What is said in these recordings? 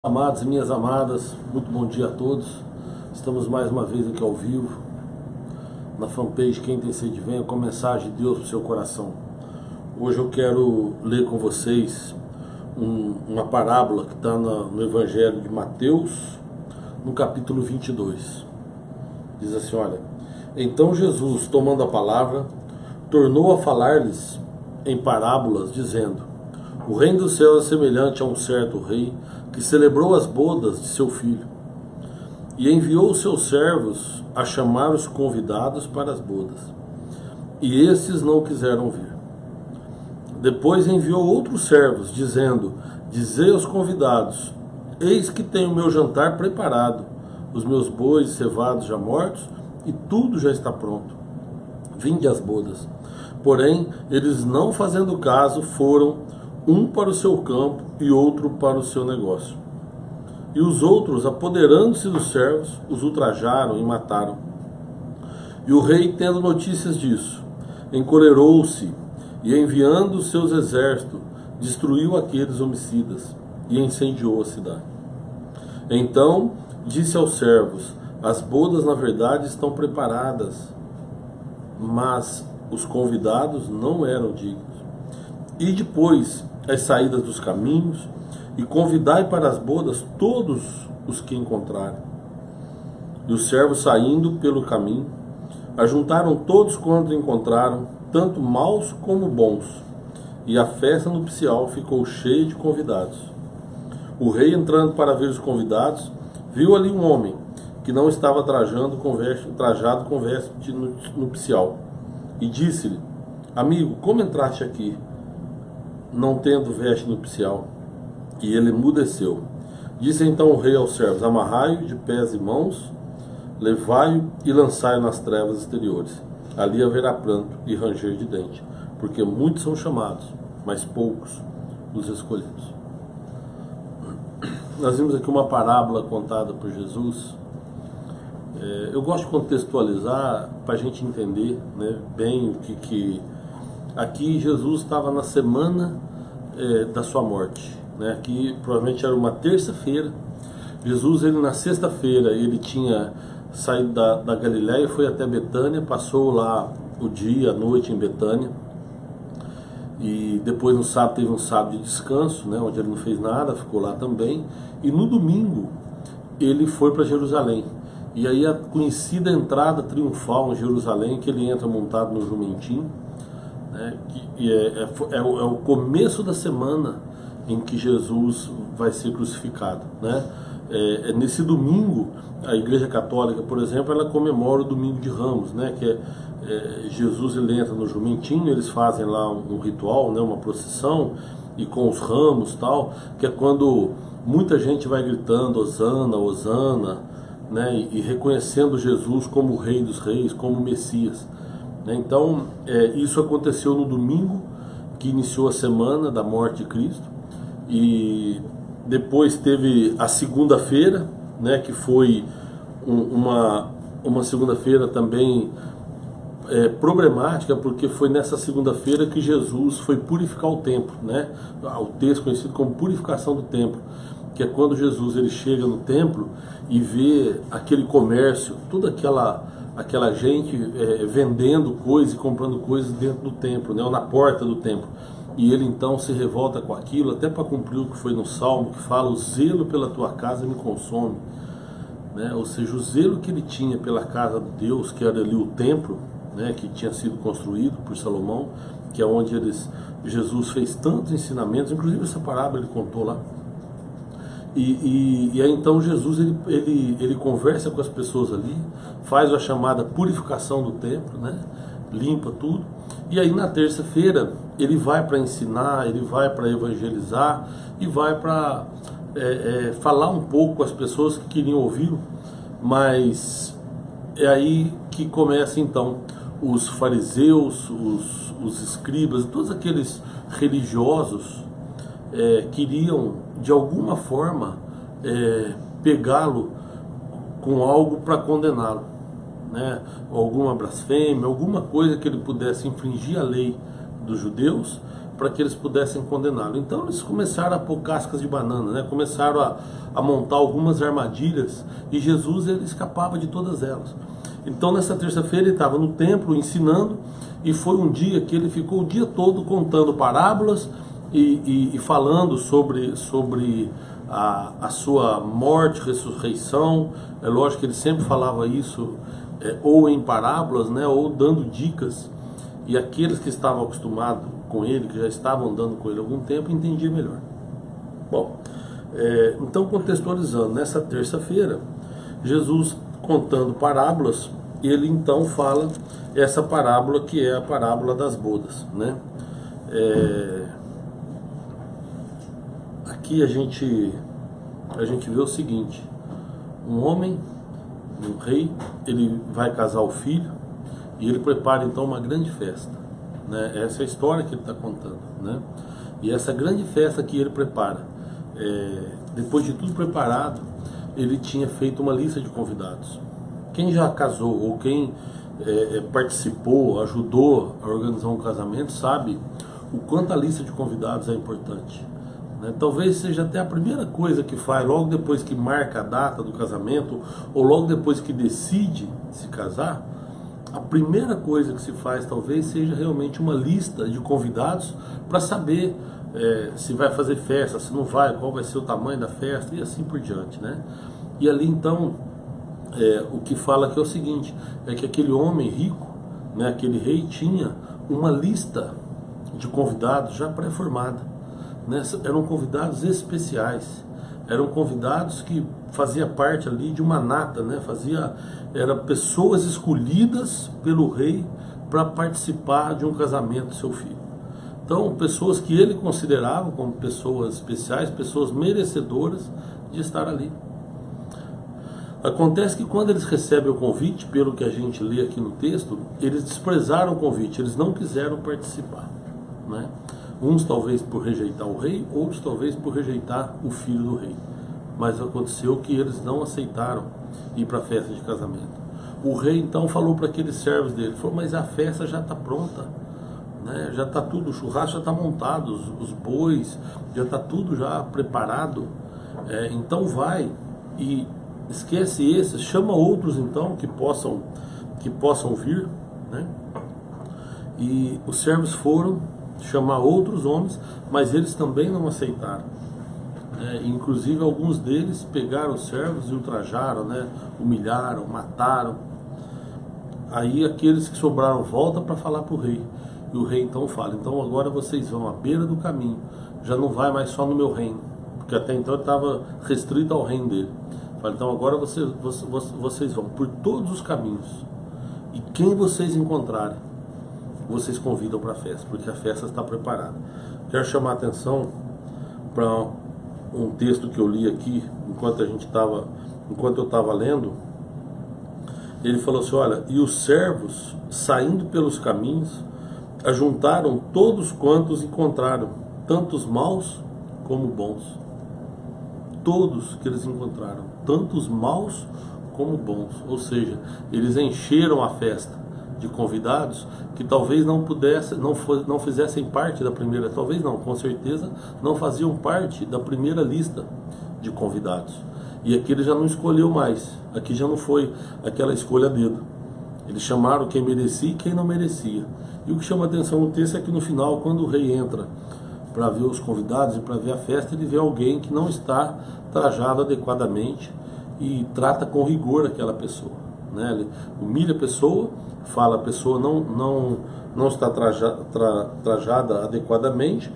Amados e minhas amadas, muito bom dia a todos. Estamos mais uma vez aqui ao vivo na fanpage Quem Tem Sede Venha, com a mensagem de Deus para o seu coração. Hoje eu quero ler com vocês uma parábola que está no Evangelho de Mateus, no capítulo 22. Diz assim, olha: Então Jesus, tomando a palavra, tornou a falar-lhes em parábolas, dizendo: O reino dos céus é semelhante a um certo rei que celebrou as bodas de seu filho, e enviou os seus servos a chamar os convidados para as bodas, e estes não quiseram vir. Depois enviou outros servos, dizendo: Dizei aos convidados: Eis que tenho o meu jantar preparado, os meus bois cevados já mortos, e tudo já está pronto. Vinde às bodas. Porém, eles, não fazendo caso, foram um para o seu campo e outro para o seu negócio. E os outros, apoderando-se dos servos, os ultrajaram e mataram. E o rei, tendo notícias disso, encolerou-se e, enviando os seus exércitos, destruiu aqueles homicidas e incendiou a cidade. Então disse aos servos: As bodas, na verdade, estão preparadas, mas os convidados não eram dignos. E depois as saídas dos caminhos, e convidai para as bodas todos os que encontrarem. E os servos, saindo pelo caminho, ajuntaram todos quanto encontraram, tanto maus como bons, e a festa nupcial ficou cheia de convidados. O rei, entrando para ver os convidados, viu ali um homem que não estava trajado com veste nupcial, e disse-lhe: Amigo, como entraste aqui, não tendo veste nupcial? E ele emudeceu. Disse então o rei aos servos: Amarrai-o de pés e mãos, levai-o e lançai-o nas trevas exteriores. Ali haverá pranto e ranger de dente, porque muitos são chamados, mas poucos os escolhidos. Nós vimos aqui uma parábola contada por Jesus. Eu gosto de contextualizar para a gente entender, né, bem o que aqui Jesus estava na semana da sua morte, né? Aqui provavelmente era uma terça-feira. Jesus, ele na sexta-feira, ele tinha saído da Galiléia e foi até Betânia, passou lá o dia, a noite em Betânia, e depois no sábado teve um sábado de descanso, né, onde ele não fez nada, ficou lá também, e no domingo ele foi para Jerusalém. E aí a conhecida entrada triunfal em Jerusalém, que ele entra montado no jumentinho, né, que é o começo da semana em que Jesus vai ser crucificado, né? Nesse domingo, a Igreja Católica, por exemplo, ela comemora o Domingo de Ramos, né? Que Jesus, ele entra no jumentinho, eles fazem lá um ritual, né? Uma procissão, e com os ramos tal, que é quando muita gente vai gritando Hosana, Hosana, né? E reconhecendo Jesus como o Rei dos Reis, como o Messias. Então, isso aconteceu no domingo, que iniciou a semana da morte de Cristo, e depois teve a segunda-feira, né, que foi uma segunda-feira também problemática, porque foi nessa segunda-feira que Jesus foi purificar o templo, né? O texto conhecido como purificação do templo, que é quando Jesus, ele chega no templo e vê aquele comércio, toda aquela gente vendendo coisas e comprando coisas dentro do templo, né, ou na porta do templo. E ele então se revolta com aquilo, até para cumprir o que foi no Salmo, que fala: O zelo pela tua casa me consome, né? Ou seja, o zelo que ele tinha pela casa de Deus, que era ali o templo, né, que tinha sido construído por Salomão, que é onde Jesus fez tantos ensinamentos, inclusive essa parábola ele contou lá. E aí então Jesus, ele conversa com as pessoas ali, faz a chamada purificação do templo, né? Limpa tudo. E aí na terça-feira ele vai para ensinar, ele vai para evangelizar e vai para falar um pouco com as pessoas que queriam ouvi-lo. Mas é aí que começa então os fariseus, os escribas, todos aqueles religiosos queriam de alguma forma pegá-lo com algo para condená-lo, né? Alguma blasfêmia, alguma coisa que ele pudesse infringir a lei dos judeus, para que eles pudessem condená-lo. Então eles começaram a pôr cascas de banana, né? Começaram a montar algumas armadilhas, e Jesus ele escapava de todas elas. Então nessa terça-feira ele estava no templo ensinando, e foi um dia que ele ficou o dia todo contando parábolas e falando sobre a sua morte, ressurreição. É lógico que ele sempre falava isso ou em parábolas, né, ou dando dicas, e aqueles que estavam acostumados com ele, que já estavam andando com ele há algum tempo, entendiam melhor. Bom, então contextualizando, nessa terça-feira, Jesus contando parábolas, ele então fala essa parábola que é a parábola das bodas, né? Aqui a gente vê o seguinte: um homem, um rei, ele vai casar o filho, e ele prepara então uma grande festa, né? Essa é a história que ele está contando, né? E essa grande festa que ele prepara, depois de tudo preparado, ele tinha feito uma lista de convidados. Quem já casou ou quem participou, ajudou a organizar um casamento, sabe o quanto a lista de convidados é importante, né? Talvez seja até a primeira coisa que faz logo depois que marca a data do casamento, ou logo depois que decide se casar. A primeira coisa que se faz talvez seja realmente uma lista de convidados, para saber se vai fazer festa, se não vai, qual vai ser o tamanho da festa e assim por diante, né? E ali então o que fala aqui é o seguinte: é que aquele homem rico, né, aquele rei, tinha uma lista de convidados já pré-formada, né? Eram convidados especiais, eram convidados que fazia parte ali de uma nata, né? Eram pessoas escolhidas pelo rei para participar de um casamento do seu filho. Então, pessoas que ele considerava como pessoas especiais, pessoas merecedoras de estar ali. Acontece que quando eles recebem o convite, pelo que a gente lê aqui no texto, eles desprezaram o convite, eles não quiseram participar, né? Uns talvez por rejeitar o rei, outros talvez por rejeitar o filho do rei. Mas aconteceu que eles não aceitaram ir para a festa de casamento. O rei então falou para aqueles servos dele, falou: mas a festa já está pronta, né? Já está tudo, o churrasco já está montado, os bois, já está tudo já preparado, então vai e esquece esses, chama outros então que possam vir, né? E os servos foram chamar outros homens, mas eles também não aceitaram. Inclusive alguns deles pegaram os servos e ultrajaram, né? Humilharam, mataram. Aí aqueles que sobraram voltam para falar para o rei. E o rei então fala: então agora vocês vão à beira do caminho, já não vai mais só no meu reino, porque até então ele estava restrito ao reino dele. Fala: então agora vocês vão por todos os caminhos, e quem vocês encontrarem, vocês convidam para a festa, porque a festa está preparada. Quero chamar a atenção para um texto que eu li aqui enquanto eu estava lendo. Ele falou assim: olha, e os servos, saindo pelos caminhos, ajuntaram todos quantos encontraram, tantos maus como bons. Todos que eles encontraram, tantos maus como bons. Ou seja, eles encheram a festa de convidados que talvez não fizessem parte da primeira, talvez não, com certeza não faziam parte da primeira lista de convidados. E aqui ele já não escolheu mais, aqui já não foi aquela escolha a dedo. Eles chamaram quem merecia e quem não merecia. E o que chama a atenção no texto é que no final, quando o rei entra para ver os convidados e para ver a festa, ele vê alguém que não está trajado adequadamente e trata com rigor aquela pessoa, né? Ele humilha a pessoa, fala: a pessoa não está trajada adequadamente,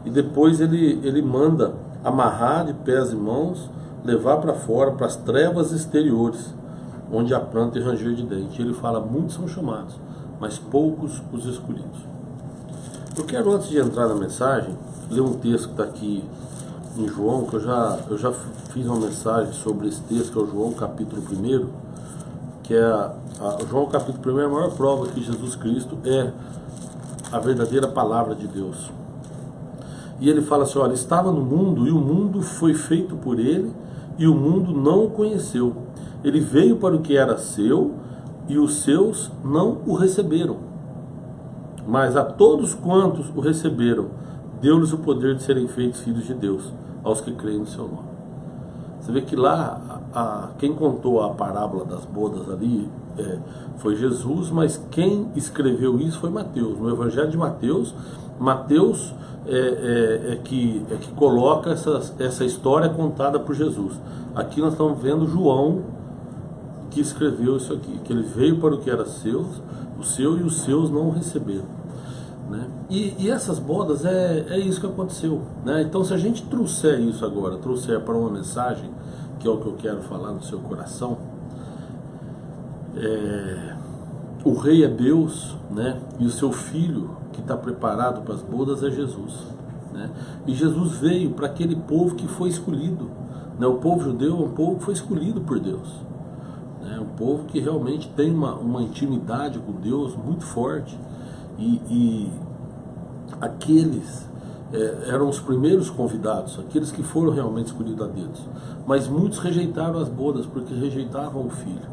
e depois ele manda amarrar de pés e mãos, levar para fora, para as trevas exteriores, onde há pranto e ranger de dente. Ele fala: muitos são chamados, mas poucos os escolhidos. Eu quero, antes de entrar na mensagem, ler um texto que está aqui em João, que eu já fiz uma mensagem sobre esse texto, que é o João capítulo 1, que é João capítulo 1 é a maior prova que Jesus Cristo é a verdadeira palavra de Deus. E ele fala assim: olha, estava no mundo, e o mundo foi feito por ele, e o mundo não o conheceu. Ele veio para o que era seu, e os seus não o receberam. Mas a todos quantos o receberam, deu-lhes o poder de serem feitos filhos de Deus, aos que creem no seu nome. Você vê que lá, quem contou a parábola das bodas ali foi Jesus, mas quem escreveu isso foi Mateus. No Evangelho de Mateus, Mateus é que coloca essa história contada por Jesus. Aqui nós estamos vendo João, que escreveu isso aqui, que ele veio para o que era o seu e os seus não o receberam. Né? E essas bodas é isso que aconteceu, né? Então, se a gente trouxer isso agora, trouxer para uma mensagem, que é o que eu quero falar no seu coração, o rei é Deus, né? E o seu filho que está preparado para as bodas é Jesus, né? E Jesus veio para aquele povo que foi escolhido, né? O povo judeu é um povo que foi escolhido por Deus, né? Um povo que realmente tem uma intimidade com Deus muito forte. E aqueles eram os primeiros convidados, aqueles que foram realmente escolhidos a dedo. Mas muitos rejeitaram as bodas porque rejeitavam o filho,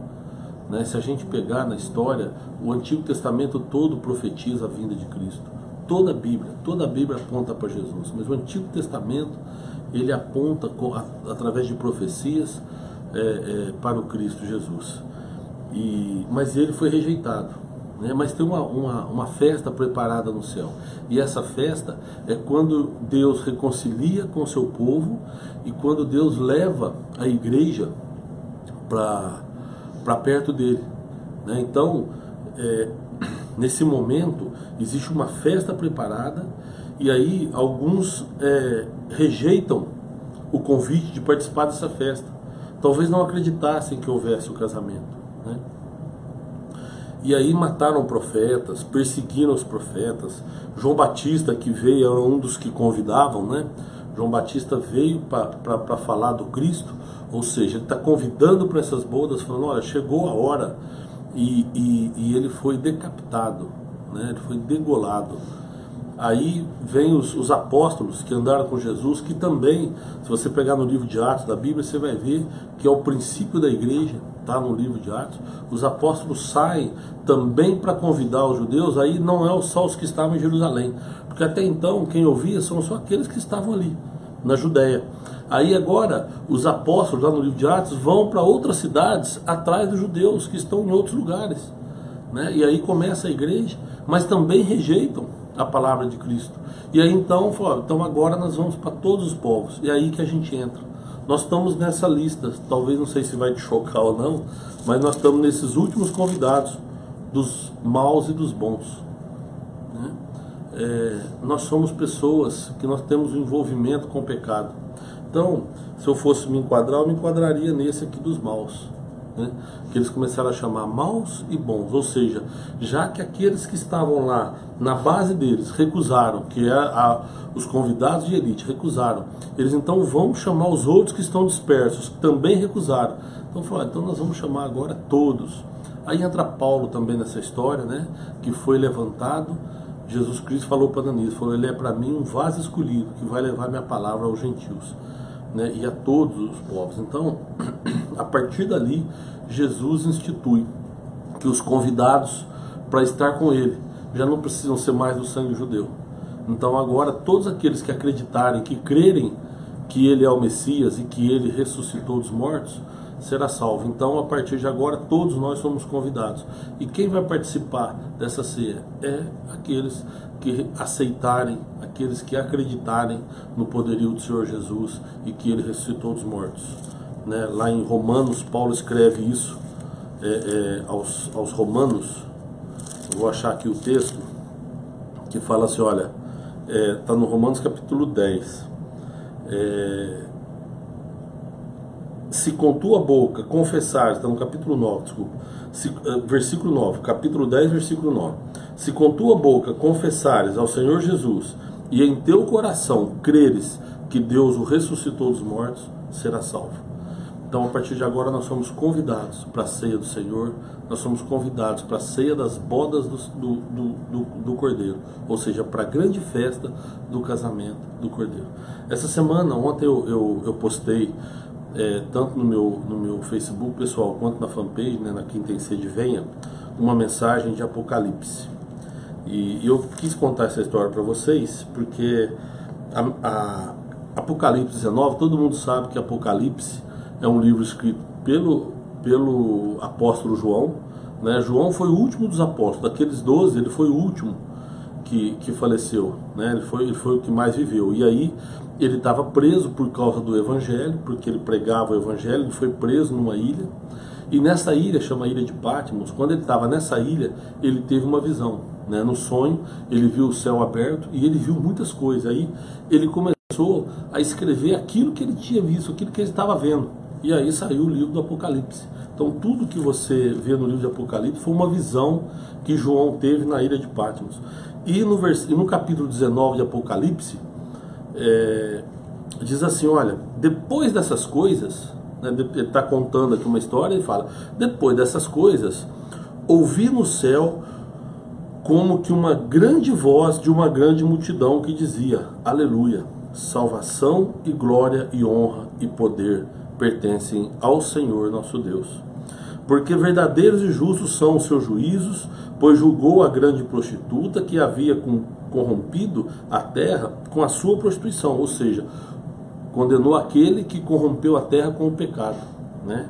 né? Se a gente pegar na história, o Antigo Testamento todo profetiza a vinda de Cristo. Toda a Bíblia aponta para Jesus. Mas o Antigo Testamento, ele aponta através de profecias para o Cristo Jesus. Mas ele foi rejeitado. Mas tem uma festa preparada no céu, e essa festa é quando Deus reconcilia com o seu povo e quando Deus leva a igreja para perto dele, né? Então, nesse momento existe uma festa preparada, e aí alguns rejeitam o convite de participar dessa festa, talvez não acreditassem que houvesse o casamento, né? E aí mataram profetas, perseguiram os profetas. João Batista, que veio, era um dos que convidavam, né? João Batista veio para falar do Cristo, ou seja, ele está convidando para essas bodas, falando, olha, chegou a hora, e ele foi decapitado, né? Ele foi degolado. Aí vem os apóstolos que andaram com Jesus, que também, se você pegar no livro de Atos da Bíblia, você vai ver que é o princípio da igreja, está no livro de Atos. Os apóstolos saem também para convidar os judeus, aí não é só os que estavam em Jerusalém, porque até então quem ouvia são só aqueles que estavam ali, na Judéia. Aí agora os apóstolos lá no livro de Atos vão para outras cidades atrás dos judeus que estão em outros lugares, né? E aí começa a igreja, mas também rejeitam a palavra de Cristo. E aí então agora nós vamos para todos os povos. E aí que a gente entra. Nós estamos nessa lista, talvez, não sei se vai te chocar ou não, mas nós estamos nesses últimos convidados, dos maus e dos bons, né? Nós somos pessoas que nós temos um envolvimento com o pecado. Então, se eu fosse me enquadrar, eu me enquadraria nesse aqui dos maus, né? Que eles começaram a chamar maus e bons, ou seja, já que aqueles que estavam lá na base deles recusaram, que os convidados de elite recusaram, eles então vão chamar os outros que estão dispersos, que também recusaram. Então falaram, então nós vamos chamar agora todos. Aí entra Paulo também nessa história, né? Que foi levantado. Jesus Cristo falou para Ananias, falou, ele é para mim um vaso escolhido que vai levar minha palavra aos gentios, né? E a todos os povos. Então, a partir dali, Jesus institui que os convidados para estar com ele já não precisam ser mais do sangue judeu. Então agora todos aqueles que acreditarem, que crerem que ele é o Messias e que ele ressuscitou dos mortos, será salvo. Então a partir de agora todos nós somos convidados. E quem vai participar dessa ceia é aqueles que aceitarem, aqueles que acreditarem no poderio do Senhor Jesus e que ele ressuscitou dos mortos, né? Lá em Romanos, Paulo escreve isso aos Romanos. Eu vou achar aqui o texto que fala assim, olha, está no Romanos capítulo 10. Se com tua boca confessares, está no capítulo 9, desculpa, versículo 9, capítulo 10, versículo 9. Se com tua boca confessares ao Senhor Jesus e em teu coração creres que Deus o ressuscitou dos mortos, serás salvo. Então, a partir de agora, nós somos convidados para a ceia do Senhor, nós somos convidados para a ceia das bodas do Cordeiro, ou seja, para a grande festa do casamento do Cordeiro. Essa semana, ontem eu postei, tanto no meu Facebook pessoal, quanto na fanpage, né, na Quem Tem Sede Venha, uma mensagem de Apocalipse. E eu quis contar essa história para vocês porque Apocalipse 19, todo mundo sabe que Apocalipse é um livro escrito pelo apóstolo João, né? João foi o último dos apóstolos, daqueles 12 ele foi o último que faleceu, né? Ele foi o que mais viveu. E aí ele estava preso por causa do evangelho, porque ele pregava o evangelho. Ele foi preso numa ilha, e nessa ilha, chama Ilha de Patmos, quando ele estava nessa ilha, ele teve uma visão, né? No sonho ele viu o céu aberto e ele viu muitas coisas. Aí ele começou a escrever aquilo que ele tinha visto, aquilo que ele estava vendo, e aí saiu o livro do Apocalipse. Então tudo que você vê no livro de Apocalipse foi uma visão que João teve na Ilha de Patmos. E no capítulo 19 de Apocalipse, diz assim, olha, depois dessas coisas, né, ele está contando aqui uma história, ele fala, depois dessas coisas, ouvi no céu como que uma grande voz de uma grande multidão que dizia, aleluia, salvação e glória e honra e poder pertencem ao Senhor nosso Deus. Porque verdadeiros e justos são os seus juízos, pois julgou a grande prostituta que havia corrompido a terra com a sua prostituição, ou seja, condenou aquele que corrompeu a terra com o pecado, né?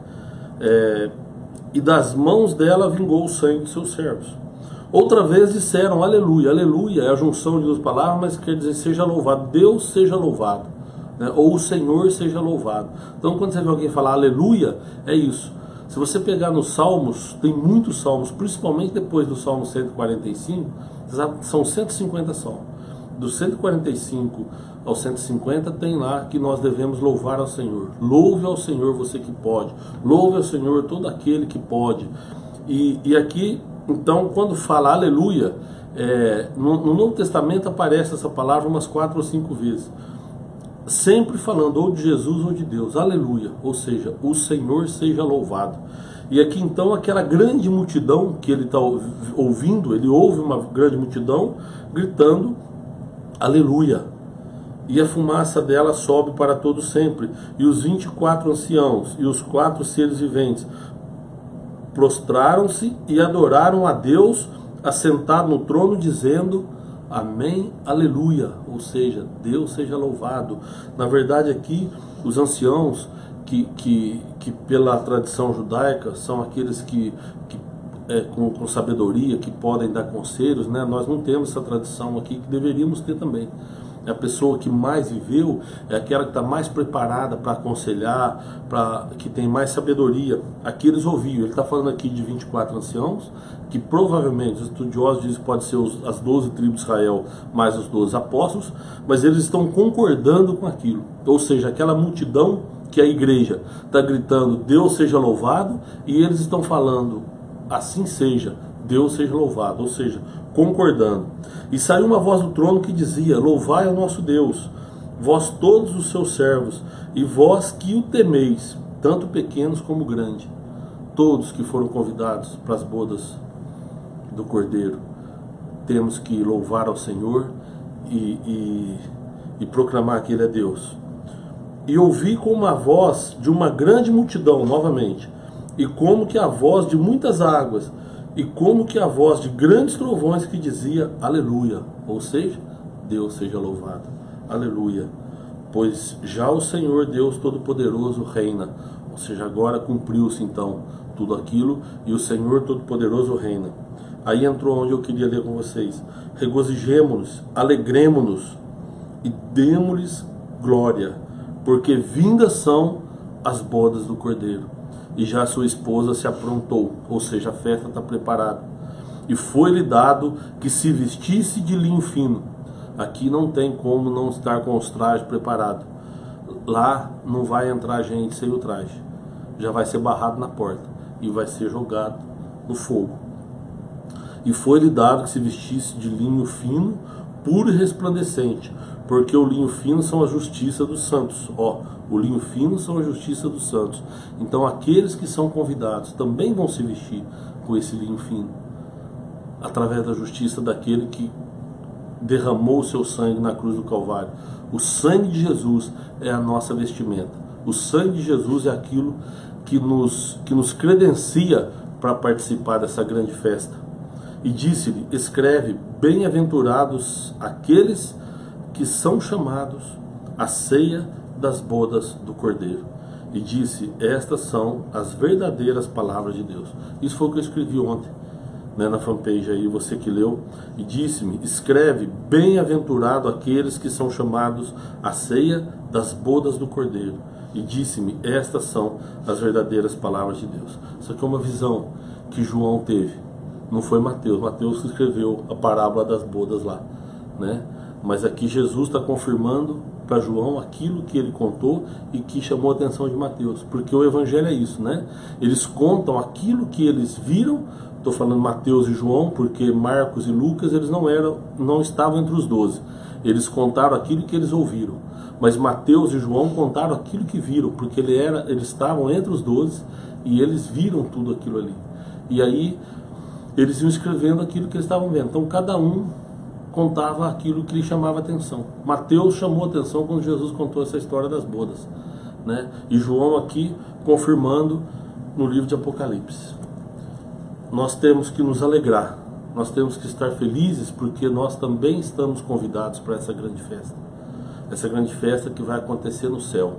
E das mãos dela vingou o sangue de seus servos. Outra vez disseram aleluia. Aleluia é a junção de duas palavras, mas quer dizer seja louvado, Deus seja louvado, né? Ou o Senhor seja louvado. Então quando você vê alguém falar aleluia, é isso. Se você pegar nos Salmos, tem muitos Salmos, principalmente depois do Salmo 145, são 150 Salmos. Do 145 ao 150 tem lá que nós devemos louvar ao Senhor. Louve ao Senhor você que pode. Louve ao Senhor todo aquele que pode. E aqui, então, quando fala aleluia, no Novo Testamento aparece essa palavra umas 4 ou 5 vezes. Sempre falando ou de Jesus ou de Deus, aleluia, ou seja, o Senhor seja louvado. E aqui então aquela grande multidão que ele está ouvindo, ele ouve uma grande multidão gritando aleluia, e a fumaça dela sobe para todo sempre, e os 24 anciãos e os 4 seres viventes prostraram-se e adoraram a Deus assentado no trono, dizendo amém, aleluia, ou seja, Deus seja louvado. Na verdade aqui, os anciãos, que pela tradição judaica, são aqueles que com sabedoria, que podem dar conselhos, né? Nós não temos essa tradição aqui, que deveríamos ter também. A pessoa que mais viveu é aquela que está mais preparada para aconselhar, que tem mais sabedoria. Aqui eles ouviam, ele está falando aqui de 24 anciãos, que provavelmente os estudiosos dizem que pode ser as 12 tribos de Israel mais os 12 apóstolos, mas eles estão concordando com aquilo. Ou seja, aquela multidão que a igreja está gritando Deus seja louvado, e eles estão falando assim seja, Deus seja louvado, ou seja, concordando. E saiu uma voz do trono que dizia, louvai ao nosso Deus, vós todos os seus servos, e vós que o temeis, tanto pequenos como grandes, todos que foram convidados para as bodas do Cordeiro. Temos que louvar ao Senhor e proclamar que Ele é Deus. E ouvi com uma voz de uma grande multidão, novamente, e como que a voz de muitas águas, e como que a voz de grandes trovões que dizia aleluia, ou seja, Deus seja louvado, aleluia, pois já o Senhor Deus Todo-Poderoso reina, ou seja, agora cumpriu-se então tudo aquilo, e o Senhor Todo-Poderoso reina. Aí entrou onde eu queria ler com vocês, regozijemo-nos, alegremo-nos, e demo-lhes glória, porque vindas são as bodas do Cordeiro, e já sua esposa se aprontou, ou seja, a festa está preparada. E foi-lhe dado que se vestisse de linho fino. Aqui não tem como não estar com os trajes preparados. Lá não vai entrar gente sem o traje. Já vai ser barrado na porta e vai ser jogado no fogo. E foi-lhe dado que se vestisse de linho fino, puro e resplandecente, porque o linho fino são a justiça dos santos. O linho fino são a justiça dos santos. Então aqueles que são convidados também vão se vestir com esse linho fino, através da justiça daquele que derramou o seu sangue na cruz do Calvário. O sangue de Jesus é a nossa vestimenta. O sangue de Jesus é aquilo que nos credencia para participar dessa grande festa. E disse-lhe, escreve, bem-aventurados aqueles que são chamados à ceia das bodas do Cordeiro. E disse, estas são as verdadeiras palavras de Deus. Isso foi o que eu escrevi ontem, né, na fanpage aí, você que leu. E disse-me, escreve, bem-aventurado aqueles que são chamados à ceia das bodas do Cordeiro. E disse-me, estas são as verdadeiras palavras de Deus. Isso aqui é uma visão que João teve. Não foi Mateus. Mateus escreveu a parábola das bodas lá, né? Mas aqui Jesus está confirmando para João aquilo que ele contou e que chamou a atenção de Mateus. Porque o evangelho é isso, né? Eles contam aquilo que eles viram. Estou falando Mateus e João, porque Marcos e Lucas eles não estavam entre os 12. Eles contaram aquilo que eles ouviram. Mas Mateus e João contaram aquilo que viram, porque eles estavam entre os 12 e eles viram tudo aquilo ali. E aí eles iam escrevendo aquilo que eles estavam vendo. Então cada um contava aquilo que lhe chamava atenção. Mateus chamou atenção quando Jesus contou essa história das bodas, né? E João aqui confirmando no livro de Apocalipse. Nós temos que nos alegrar, nós temos que estar felizes, porque nós também estamos convidados para essa grande festa. Essa grande festa que vai acontecer no céu.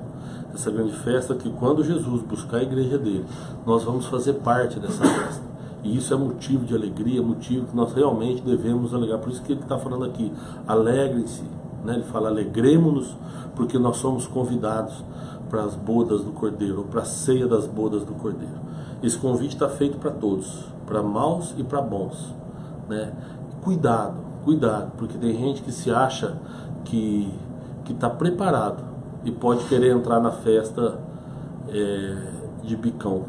Essa grande festa que quando Jesus buscar a igreja dele, nós vamos fazer parte dessa festa. E isso é motivo de alegria, motivo que nós realmente devemos alegrar. Por isso que ele está falando aqui, alegrem-se, né? Ele fala, alegremos-nos, porque nós somos convidados para as bodas do Cordeiro, ou para a ceia das bodas do Cordeiro. Esse convite está feito para todos, para maus e para bons, né? Cuidado, cuidado, porque tem gente que se acha que está preparado e pode querer entrar na festa de bicão.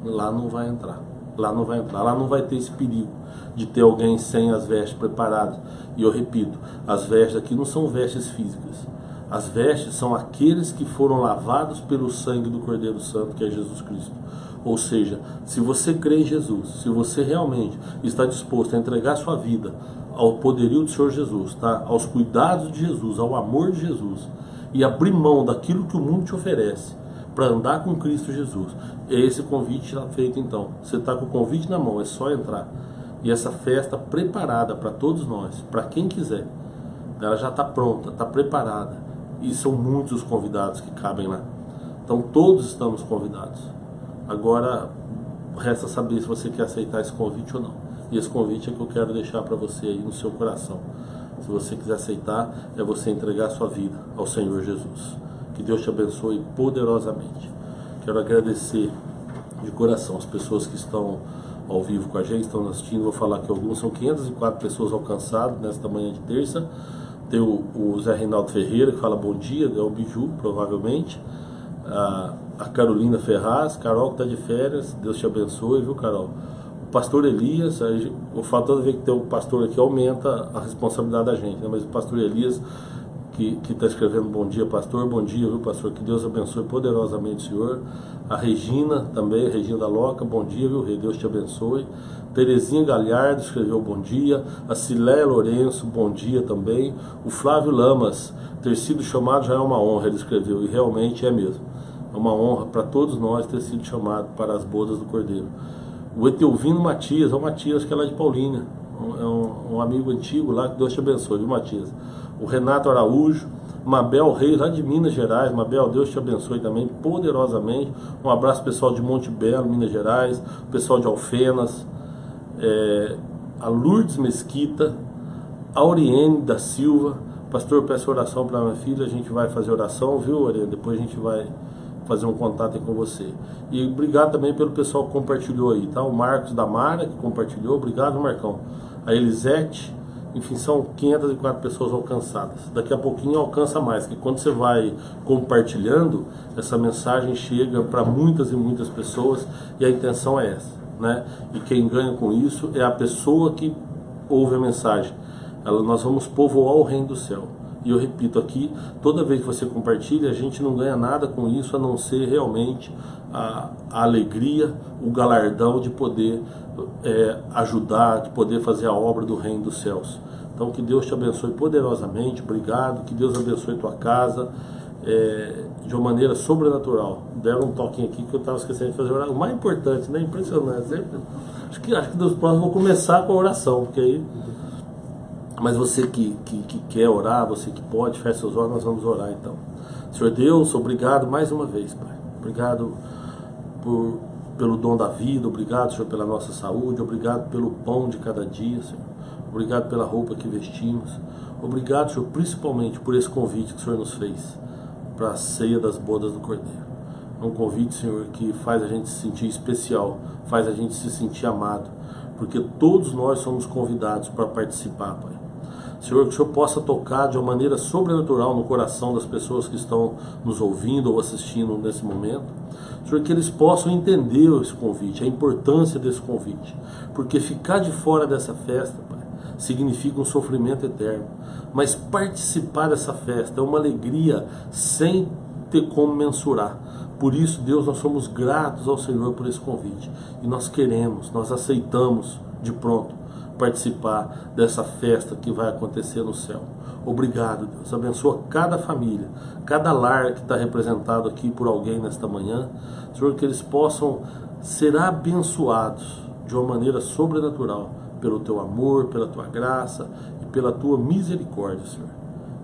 Lá não vai entrar. Lá não vai entrar, lá não vai ter esse perigo de ter alguém sem as vestes preparadas. E eu repito, as vestes aqui não são vestes físicas. As vestes são aqueles que foram lavados pelo sangue do Cordeiro Santo, que é Jesus Cristo. Ou seja, se você crê em Jesus, se você realmente está disposto a entregar sua vida ao poderio do Senhor Jesus, tá? Aos cuidados de Jesus, ao amor de Jesus, e abrir mão daquilo que o mundo te oferece, para andar com Cristo Jesus. Esse convite está feito então. Você está com o convite na mão, é só entrar. E essa festa preparada para todos nós, para quem quiser, ela já está pronta, está preparada. E são muitos os convidados que cabem lá. Então todos estamos convidados. Agora resta saber se você quer aceitar esse convite ou não. E esse convite é que eu quero deixar para você aí no seu coração. Se você quiser aceitar, é você entregar a sua vida ao Senhor Jesus. Que Deus te abençoe poderosamente. Quero agradecer de coração as pessoas que estão ao vivo com a gente, estão assistindo. Vou falar que alguns são 504 pessoas alcançadas nesta manhã de terça. Tem o Zé Reinaldo Ferreira, que fala bom dia, é o Biju, provavelmente. A Carolina Ferraz, Carol que está de férias, Deus te abençoe, viu, Carol? O pastor Elias, o fato toda vez que tem um pastor aqui aumenta a responsabilidade da gente, né? Mas o pastor Elias que está escrevendo bom dia, pastor, bom dia, viu, pastor, que Deus abençoe poderosamente o senhor. A Regina também, a Regina da Loca, bom dia, viu, rei, Deus te abençoe. Terezinha Galhardo escreveu bom dia. A Ciléia Lourenço, bom dia também. O Flávio Lamas, ter sido chamado já é uma honra, ele escreveu, e realmente é mesmo. É uma honra para todos nós ter sido chamado para as bodas do Cordeiro. O Etelvino Matias, é o Matias que é lá de Paulínia, é um amigo antigo lá, que Deus te abençoe, viu, Matias? O Renato Araújo, Mabel Reis, lá de Minas Gerais. Mabel, Deus te abençoe também poderosamente. Um abraço pessoal de Monte Belo, Minas Gerais, pessoal de Alfenas, a Lourdes Mesquita, a Auriene da Silva. Pastor, peço oração para minha filha, a gente vai fazer oração, viu, Auriene? Depois a gente vai fazer um contato aí com você. E obrigado também pelo pessoal que compartilhou aí, tá? O Marcos da Mara, que compartilhou, obrigado, Marcão. A Elisete. Enfim, são 504 pessoas alcançadas. Daqui a pouquinho alcança mais, que quando você vai compartilhando, essa mensagem chega para muitas e muitas pessoas, e a intenção é essa, né? E quem ganha com isso é a pessoa que ouve a mensagem. Nós vamos povoar o reino do céu. E eu repito aqui, toda vez que você compartilha, a gente não ganha nada com isso, a não ser realmente a alegria, o galardão de poder ajudar, de poder fazer a obra do reino dos céus. Então que Deus te abençoe poderosamente, obrigado, que Deus abençoe tua casa de uma maneira sobrenatural. Deram um toquinho aqui que eu estava esquecendo de fazer a oração. O mais importante, né? Impressionante. Acho que dos próximos vou começar com a oração, porque aí Mas você que quer orar, você que pode, feche seus olhos, nós vamos orar então. Senhor Deus, obrigado mais uma vez, Pai. Obrigado pelo dom da vida, obrigado, Senhor, pela nossa saúde, obrigado pelo pão de cada dia, Senhor. Obrigado pela roupa que vestimos. Obrigado, Senhor, principalmente por esse convite que o Senhor nos fez para a ceia das bodas do Cordeiro. É um convite, Senhor, que faz a gente se sentir especial, faz a gente se sentir amado, porque todos nós somos convidados para participar, Pai. Senhor, que o Senhor possa tocar de uma maneira sobrenatural no coração das pessoas que estão nos ouvindo ou assistindo nesse momento. Senhor, que eles possam entender esse convite, a importância desse convite. Porque ficar de fora dessa festa, Pai, significa um sofrimento eterno. Mas participar dessa festa é uma alegria sem ter como mensurar. Por isso, Deus, nós somos gratos ao Senhor por esse convite. E nós queremos, nós aceitamos de pronto participar dessa festa que vai acontecer no céu. Obrigado, Deus. Abençoa cada família, cada lar que está representado aqui por alguém nesta manhã. Senhor, que eles possam ser abençoados de uma maneira sobrenatural pelo Teu amor, pela Tua graça e pela Tua misericórdia, Senhor.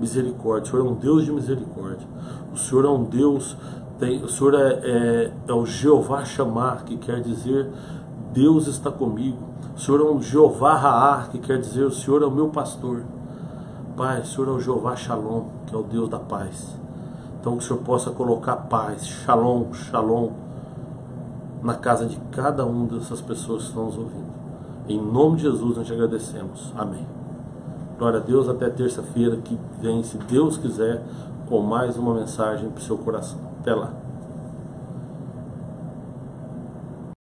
Misericórdia. O Senhor é um Deus de misericórdia. O Senhor é um Deus, o Senhor é o Jeová Shammah, que quer dizer Deus está comigo. O Senhor é um Jeová Raá, que quer dizer o Senhor é o meu pastor. Pai, o Senhor é o Jeová Shalom, que é o Deus da paz. Então que o Senhor possa colocar paz, Shalom, Shalom, na casa de cada uma dessas pessoas que estão nos ouvindo. Em nome de Jesus nós te agradecemos. Amém. Glória a Deus, até terça-feira que vem, se Deus quiser, com mais uma mensagem para o seu coração. Até lá.